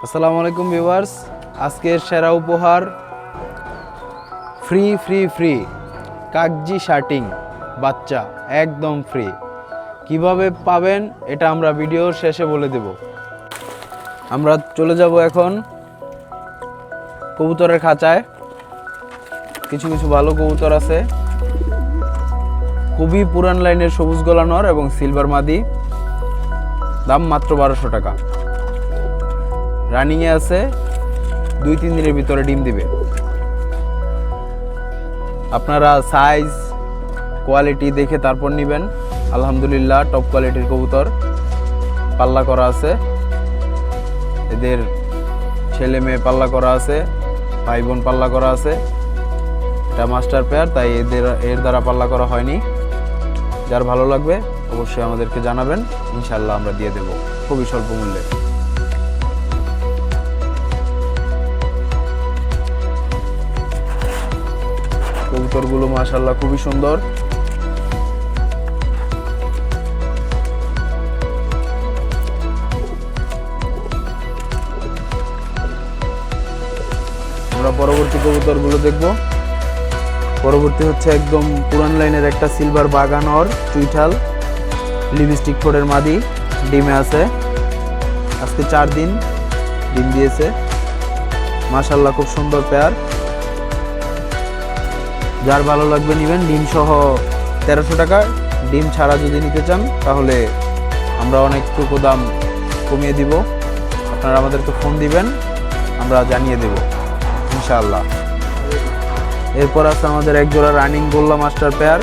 আসসালামু আলাইকুম ভিউয়ার্স, আজকের সেরা উপহার ফ্রি ফ্রি ফ্রি কাগজি শার্টিং বাচ্চা একদম ফ্রি। কিভাবে পাবেন এটা আমরা ভিডিওর শেষে বলে দেব। আমরা চলে যাব এখন কবুতরের খাঁচায়। কিছু কিছু ভালো কবুতর আছে, খুবই পুরান লাইনের সবুজ গলা নর এবং সিলভার মাদি, দাম মাত্র 1200 টাকা। রানিংয়ে আছে, 2-3 দিনের ভিতরে ডিম দিবে। আপনারা সাইজ কোয়ালিটি দেখে তারপর নেবেন। আলহামদুলিল্লাহ টপ কোয়ালিটির কবুতর, পাল্লা করা আছে, এদের ছেলে মেয়ে পাল্লা করা আছে, ভাই বোন পাল্লা করা আছে। এটা মাস্টার পেয়ার, তাই এর দ্বারা পাল্লা করা হয়নি। যার ভালো লাগবে অবশ্যই আমাদেরকে জানাবেন, ইনশাল্লাহ আমরা দিয়ে দেব খুবই স্বল্প মূল্যে। কবুতরগুলো মাশাআল্লাহ খুবই সুন্দর। আমরা পরবর্তী কবুতরগুলো দেখব। পরবর্তী হচ্ছে একদম পুরান লাইনের একটা সিলভার বাগানর চুইঠাল, লিপস্টিক ঠোঁটের মাদি, ডিমে আছে। আজকে 4 দিন ডিম দিয়েছে। মাশাআল্লাহ খুব সুন্দর পেয়ার। যার ভালো লাগবে নেবেন। ডিম সহ 1300 টাকা। ডিম ছাড়া যদি নিতে চান তাহলে আমরা অনেকটুকু দাম কমিয়ে দিব। আপনারা আমাদেরকে ফোন দিবেন, আমরা জানিয়ে দেব ইনশাআল্লাহ। এরপর আছে আমাদের একজোড়া রানিং গোল্লা মাস্টার পেয়ার,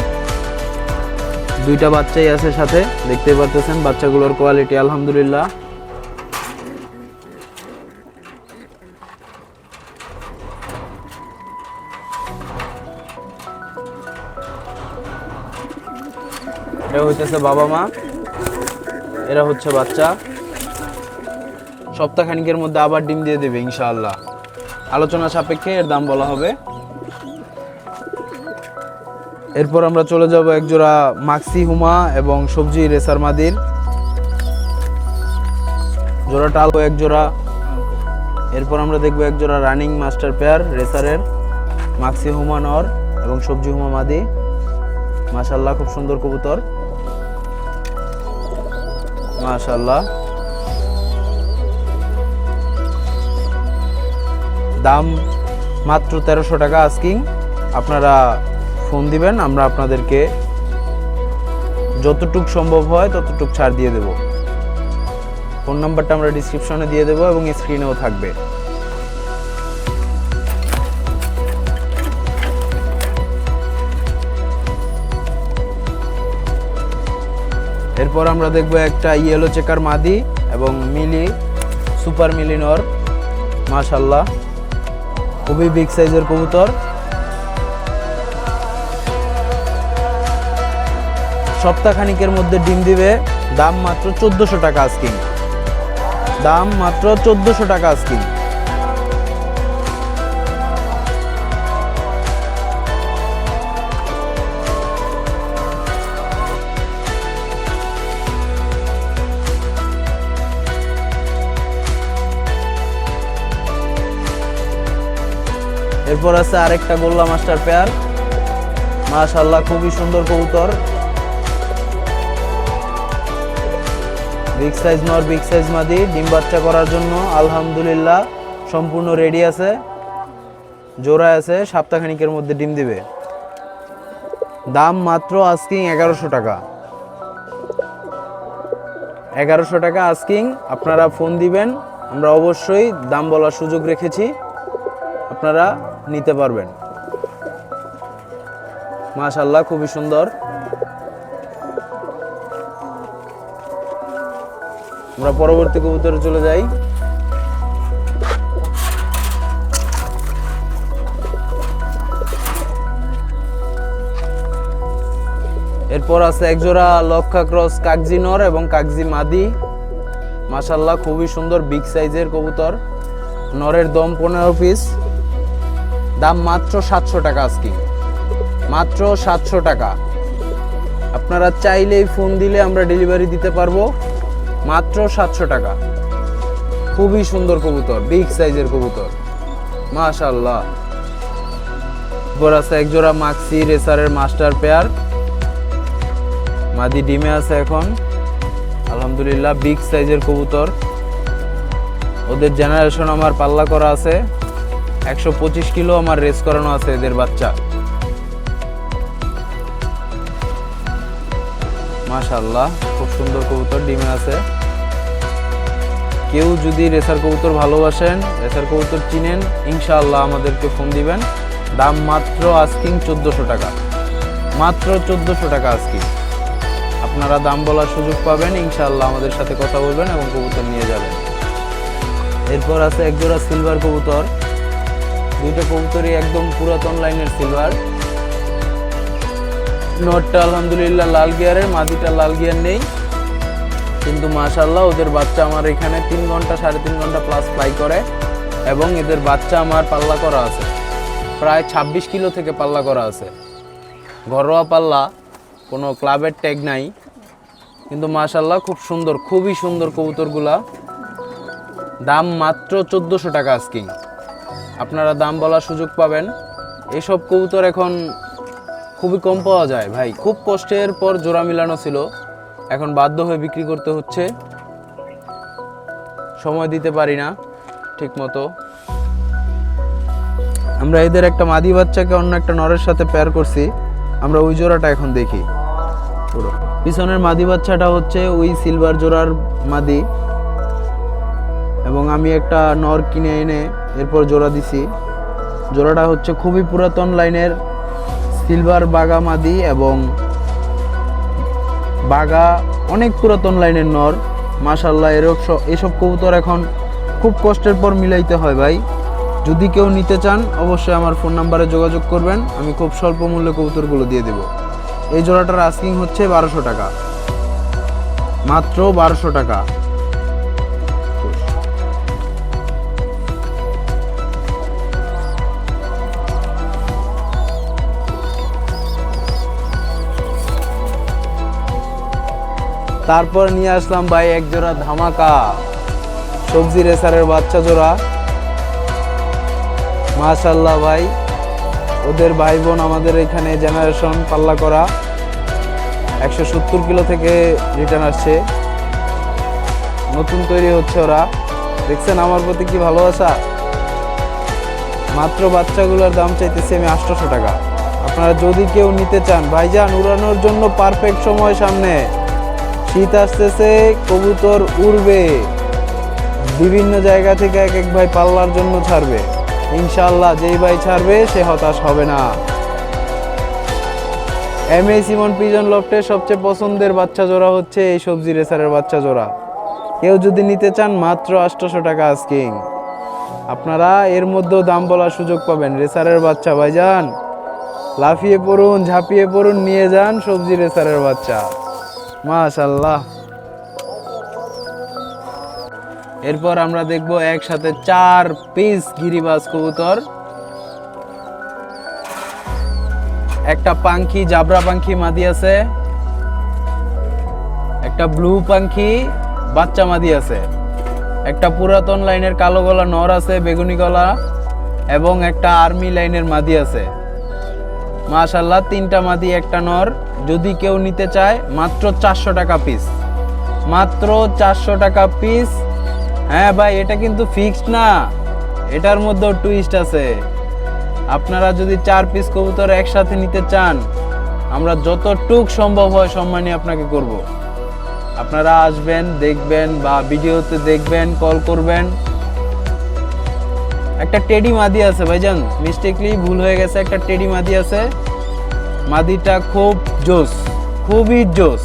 2টা বাচ্চাই আছে সাথে, দেখতেই পাচ্ছেন বাচ্চাগুলোর কোয়ালিটি আলহামদুলিল্লাহ। এটা হইতেছে বাবা মা, এরা হচ্ছে বাচ্চা। সপ্তাহখানিকের মধ্যে আবার ডিম দিয়ে দেবে ইনশাআল্লাহ। আলোচনা সাপেক্ষে এর দাম বলা হবে। এরপর আমরা চলে যাব একজোড়া মাক্সি হুমা এবং সবজি রেসার মাদির জোড়াটা আলো একজোড়া। এরপর আমরা দেখব একজোড়া রানিং মাস্টার পেয়ার রেসারের মাক্সি হুমা নর এবং সবজি হুমা মাদি। মাশাআল্লাহ খুব সুন্দর কবুতর, মাশাআল্লাহ। দাম মাত্র 1300 টাকা আস্কিং। আপনারা ফোন দিবেন, আমরা আপনাদেরকে যতটুক সম্ভব হয় ততটুক ছাড় দিয়ে দেব। ফোন নাম্বারটা আমরা ডিসক্রিপশনে দিয়ে দেব এবং স্ক্রিনেও থাকবে। এরপর আমরা দেখব একটা ইয়েলো চেকার মাদি এবং মিলি সুপার মিলি নর। মাশাআল্লাহ খুবই বিগ সাইজের কবুতর। সপ্তাহখানিকের মধ্যে ডিম দিবে। দাম মাত্র 1400 টাকা আস্কিং। দাম মাত্র 1400 টাকা আস্কিং। এরপর আছে আরেকটা গোল্লা মাস্টার পেয়ার, মাশাআল্লাহ খুবই সুন্দর কবুতর। বিগ সাইজ নর বিগ সাইজ মাদি, ডিম বাচ্চা করার জন্য আলহামদুলিল্লাহ সম্পূর্ণ রেডি আছে, জোড়া আছে, সপ্তাহখানিকের মধ্যে ডিম দিবে। দাম মাত্র আস্কিং 1100 টাকা। 1100 টাকা আস্কিং। আপনারা ফোন দিবেন, আমরা অবশ্যই দাম বলার সুযোগ রেখেছি, আপনারা নিতে পারবেন। মাশাআল্লাহ খুবই সুন্দর। আমরা পরবর্তী কবুতরে চলে যাই। এরপর আছে একজোড়া লক্ষা ক্রস কাগজি নর এবং কাগজি মাদি। মাশাআল্লাহ খুবই সুন্দর বিগ সাইজের কবুতর। নরের দম 15 পিস। দাম মাত্র 700 টাকা আজকে, মাত্র 700 টাকা। আপনারা চাইলেই ফোন দিলে আমরা ডেলিভারি দিতে পারবো, মাত্র 700 টাকা। খুবই সুন্দর কবুতর, বিগ সাইজের কবুতর, মাশাআল্লাহ। এরপর আছে এক জোড়া মাক্সি রেসারের মাস্টার পেয়ার, মাদি ডিমে আছে এখন, আলহামদুলিল্লাহ বিগ সাইজের কবুতর। ওদের জেনারেশন আমার পাল্লা করা আছে, 125 কিলো আমার রেস করানো আছে এদের বাচ্চা, মাশাআল্লাহ খুব সুন্দর কবুতর ডিমে আছে। কেউ যদি রেসার কবুতর ভালোবাসেন, রেসার কবুতর চিনেন, ইনশাআল্লাহ আমাদেরকে ফোন দিবেন। দাম মাত্র আস্কিং 1400 টাকা, মাত্র 1400 টাকা আস্কিং। আপনারা দাম বলার সুযোগ পাবেন, ইনশাআল্লাহ আমাদের সাথে কথা বলবেন এবং কবুতর নিয়ে যাবেন। এরপর আছে এক জোড়া সিলভার কবুতর, দুইটা কবুতরই একদম পুরাতন লাইনের সিলভার। নটটা আলহামদুলিল্লাহ লাল গিয়ারের, মাদিটা লাল গিয়ার নেই, কিন্তু মাশাআল্লাহ ওদের বাচ্চা আমার এখানে 3 ঘন্টা 3.5 ঘন্টা প্লাস ফ্লাই করে এবং এদের বাচ্চা আমার পাল্লা করা আছে, প্রায় 26 কিলো থেকে পাল্লা করা আছে। ঘরোয়া পাল্লা, কোনো ক্লাবের ট্যাগ নাই, কিন্তু মাশাআল্লাহ খুব সুন্দর, খুবই সুন্দর কবুতরগুলা। দাম মাত্র 1400 টাকা আস্কিং। আপনারা দাম বলার সুযোগ পাবেন। এইসব কবুতর এখন খুবই কম পাওয়া যায় ভাই, খুব কষ্টের পর জোড়া মিলানো ছিল, এখন বাধ্য হয়ে বিক্রি করতে হচ্ছে, সময় দিতে পারি না ঠিক মতো। আমরা এদের একটা মাদি বাচ্চাকে অন্য একটা নরের সাথে পেয়ার করছি, আমরা ওই জোড়াটা এখন দেখি। পিছনের মাদি বাচ্চাটা হচ্ছে ওই সিলভার জোড়ার মাদি, এবং আমি একটা নর কিনে এনে এরপর জোড়া দিছি। জোড়াটা হচ্ছে খুবই পুরাতন লাইনের সিলভার বাগা মাদি, এবং বাগা অনেক পুরাতন লাইনের নর, মাশাআল্লাহ। এসব কবুতর এখন খুব কষ্টের পর মিলাইতে হয় ভাই। যদি কেউ নিতে চান অবশ্যই আমার ফোন নাম্বারে যোগাযোগ করবেন, আমি খুব স্বল্প মূল্যে কবুতরগুলো দিয়ে দেব। এই জোড়াটার আস্কিং হচ্ছে 1200 টাকা, মাত্র 1200 টাকা। তারপর নিয়ে আসলাম ভাই এক জোড়া ধামাকা সবজি রেসারের বাচ্চা জোড়া, মাশাআল্লাহ ভাই। ওদের ভাই বোন আমাদের এখানে জেনারেশন পাল্লা করা, 170 কিলো থেকে রিটার্ন আসছে, নতুন তৈরি হচ্ছে ওরা। দেখছেন আমার প্রতি কি ভালোবাসা। মাত্র বাচ্চাগুলোর দাম চাইতেছি আমি 800 টাকা। আপনারা যদি কেউ নিতে চান ভাইজান, উড়ানোর জন্য পারফেক্ট সময় সামনে, শীত আসতেছে, কবুতর উড়বে, বিভিন্ন জায়গা থেকে এক এক ভাই পাল্লার জন্য ছাড়বে, ইনশাআল্লাহ যেই ভাই ছাড়বে সে হতাশ হবে না। এমএ সিমন পিজন লফটের সবচেয়ে পছন্দের বাচ্চা জোড়া হচ্ছে এই সবজি রেসারের বাচ্চা জোড়া। কেউ যদি নিতে চান মাত্র 800 টাকা আস্কিং। আপনারা এর মধ্যেও দাম বলার সুযোগ পাবেন। রেসারের বাচ্চা ভাইজান, লাফিয়ে পড়ুন, ঝাঁপিয়ে পড়ুন, নিয়ে যান সবজি রেসারের বাচ্চা, মাশাআল্লাহ। এরপর আমরা দেখব একসাথে 4 পিস গিরিবাজ কবুতর, একটা পাখি জাবরা পাখি মাদি আছে, একটা ব্লু পাখি বাচ্চা মাদি আছে, একটা পুরাতন লাইনের কালো গলা নর আছে, বেগুনি গলা, এবং একটা আর্মি লাইনের মাদি আছে। মাশাআল্লাহ 3টা মাদি একটা নর। যদি কেউ নিতে চায় মাত্র 400 টাকা পিস, মাত্র 400 টাকা পিস। হ্যাঁ ভাই, এটা কিন্তু ফিক্সড না, এটার মধ্যেও টুইস্ট আছে। আপনারা যদি 4 পিস কবুতর একসাথে নিতে চান, আমরা যতটুক সম্ভব হয় সম্মানী আপনাকে করব। আপনারা আসবেন, দেখবেন, বা ভিডিওতে দেখবেন, কল করবেন। একটা টেডি মাদি আছে ভাইজান, মিস্টেকলি ভুল হয়ে গেছে, একটা টেডি মাদি আছে। মাদিটা খুব জোস, খুবই জোস।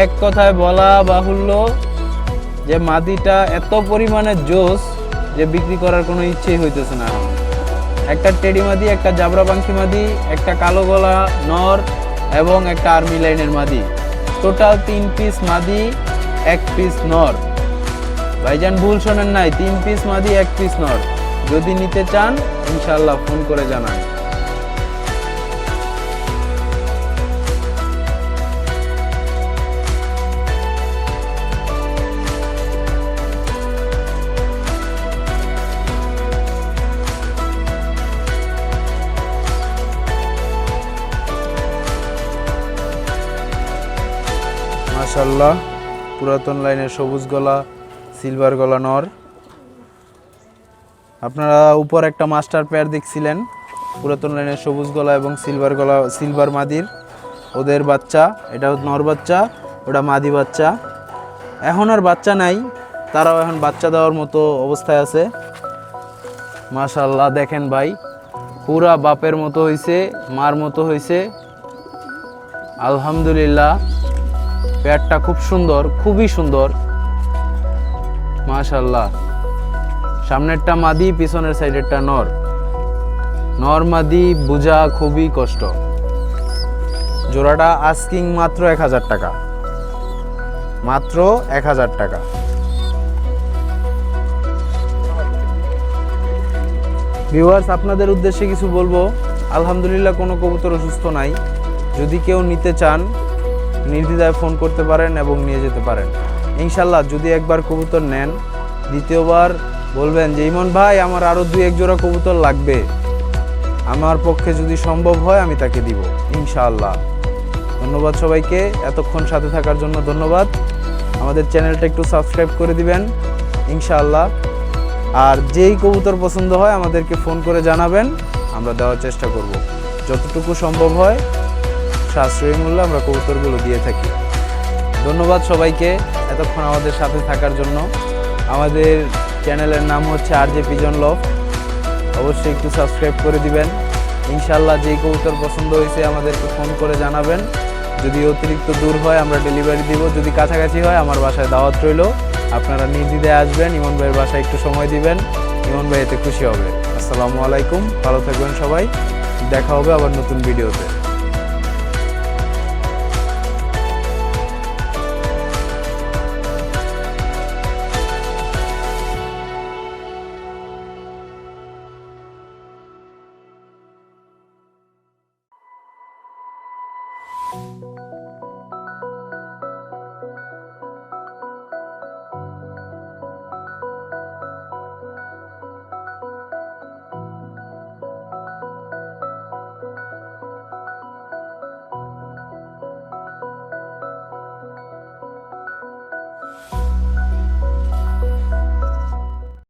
এক কথায় বলা বাহুল্য যে মাদিটা এত পরিমাণে জোস যে বিক্রি করার কোনো ইচ্ছেই হইতেছে না। একটা টেডি মাদি, একটা জাবরা পাখি মাদি, একটা কালো গলা নর, এবং একটা আর্মি লাইনের মাদি। টোটাল 3 পিস মাদি, 1 পিস নর। ভাইজান ভুল শোনেন নাই, 3 পিস মাদি, 1 পিস নর। যদি নিতে চান ইনশাআল্লাহ ফোন করে জানান। মাশাআল্লাহ, পুরাতন লাইনের সবুজ গলা সিলভার গলা নর। আপনারা উপর একটা মাস্টার পেয়ার দেখছিলেন, পুরাতন লাইনের সবুজ গলা এবং সিলভার গলা, সিলভার মাদির, ওদের বাচ্চা। এটা নর বাচ্চা, ওটা মাদি বাচ্চা। এখন আর বাচ্চা নাই, তারাও এখন বাচ্চা দেওয়ার মতো অবস্থায় আছে। মাশাআল্লাহ দেখেন ভাই, পুরা বাপের মতো হইছে, মার মতো হইছে। আলহামদুলিল্লাহ, পেয়ারটা খুব সুন্দর, খুবই সুন্দর। মাশাআল্লাহ, সামনেরটা মাদি, পিছনের সাইডেরটা নর। নর মাদি বোঝা খুবই কষ্ট। জোড়াটা আস্কিং মাত্র 1000 টাকা, মাত্র 1000 টাকা। ভিউয়ার্স, আপনাদের উদ্দেশ্যে কিছু বলবো। আলহামদুলিল্লাহ, কোনো কবুতর অসুস্থ নাই। যদি কেউ নিতে চান, নির্দ্বিধায় ফোন করতে পারেন এবং নিয়ে যেতে পারেন ইনশাল্লাহ। যদি একবার কবুতর নেন, দ্বিতীয়বার বলবেন যে ইমন ভাই আমার আরও 2-1 জোড়া কবুতর লাগবে, আমার পক্ষে যদি সম্ভব হয় আমি তাকে দিব ইনশাআল্লাহ। ধন্যবাদ সবাইকে, এতক্ষণ সাথে থাকার জন্য ধন্যবাদ। আমাদের চ্যানেলটা একটু সাবস্ক্রাইব করে দিবেন ইনশাআল্লাহ। আর যেই কবুতর পছন্দ হয় আমাদেরকে ফোন করে জানাবেন, আমরা দেওয়ার চেষ্টা করব। যতটুকু সম্ভব হয় সাশ্রয়ী মূল্যে আমরা কবুতরগুলো দিয়ে থাকি। ধন্যবাদ সবাইকে এতক্ষণ আমাদের সাথে থাকার জন্য। আমাদের চ্যানেলের নাম হচ্ছে আরজে পিজন লফট, অবশ্যই একটু সাবস্ক্রাইব করে দিবেন ইনশাআল্লাহ। যেই কবুতর পছন্দ হয়েছে আমাদেরকে ফোন করে জানাবেন। যদি অতিরিক্ত দূর হয় আমরা ডেলিভারি দিব, যদি কাছাকাছি হয় আমার বাসায় দাওয়াত রইল, আপনারা নির্দ্বিধায় আসবেন, ইমন ভাইয়ের বাসায় একটু সময় দিবেন, ইমন ভাই এতে খুশি হবে। আসসালামু আলাইকুম, ভালো থাকবেন সবাই, দেখা হবে আবার নতুন ভিডিওতে।